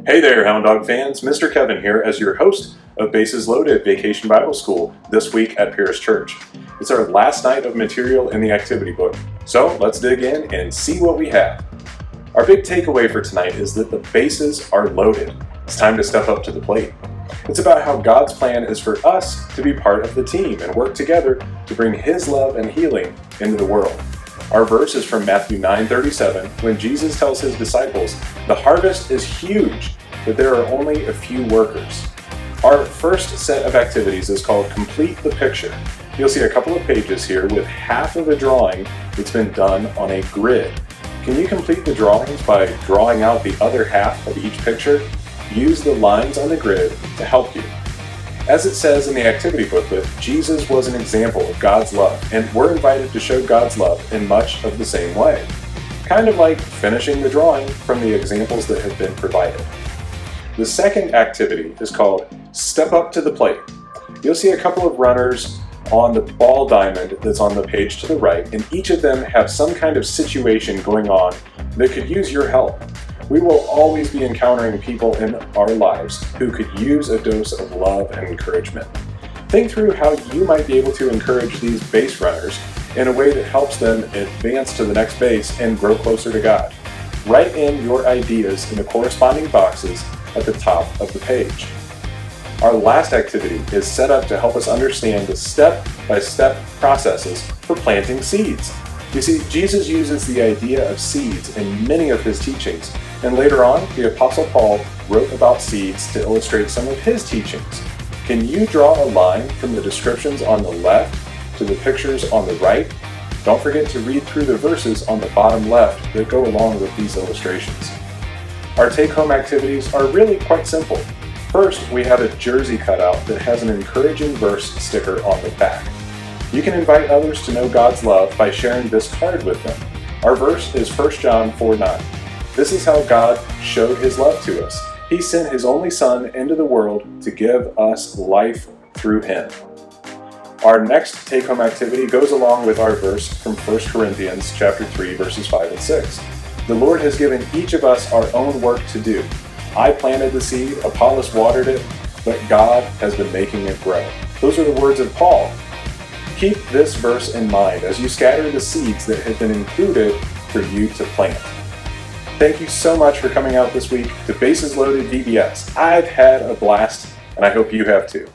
Hey there, Hound Dog fans. Mr. Kevin here as your host of Bases Loaded Vacation Bible School this week at Pierce Church. It's our last night of material in the activity book, so let's dig in and see what we have. Our big takeaway for tonight is that the bases are loaded. It's time to step up to the plate. It's about how God's plan is for us to be part of the team and work together to bring His love and healing into the world. Our verse is from Matthew 9:37, when Jesus tells His disciples, "The harvest is huge, but there are only a few workers." Our first set of activities is called Complete the Picture. You'll see a couple of pages here with half of a drawing that's been done on a grid. Can you complete the drawings by drawing out the other half of each picture? Use the lines on the grid to help you. As it says in the activity booklet, Jesus was an example of God's love, and we're invited to show God's love in much of the same way. Kind of like finishing the drawing from the examples that have been provided. The second activity is called Step Up to the Plate. You'll see a couple of runners on the ball diamond that's on the page to the right, and each of them have some kind of situation going on that could use your help. We will always be encountering people in our lives who could use a dose of love and encouragement. Think through how you might be able to encourage these base runners in a way that helps them advance to the next base and grow closer to God. Write in your ideas in the corresponding boxes at the top of the page. Our last activity is set up to help us understand the step-by-step processes for planting seeds. You see, Jesus uses the idea of seeds in many of His teachings, and later on, the Apostle Paul wrote about seeds to illustrate some of his teachings. Can you draw a line from the descriptions on the left to the pictures on the right? Don't forget to read through the verses on the bottom left that go along with these illustrations. Our take-home activities are really quite simple. First, we have a jersey cutout that has an encouraging verse sticker on the back. You can invite others to know God's love by sharing this card with them. Our verse is 1 John 4:9. This is how God showed His love to us. He sent His only Son into the world to give us life through Him. Our next take-home activity goes along with our verse from 1 Corinthians chapter 3, verses 5 and 6. The Lord has given each of us our own work to do. I planted the seed, Apollos watered it, but God has been making it grow. Those are the words of Paul. Keep this verse in mind as you scatter the seeds that have been included for you to plant. Thank you so much for coming out this week to Bases Loaded VBS. I've had a blast, and I hope you have too.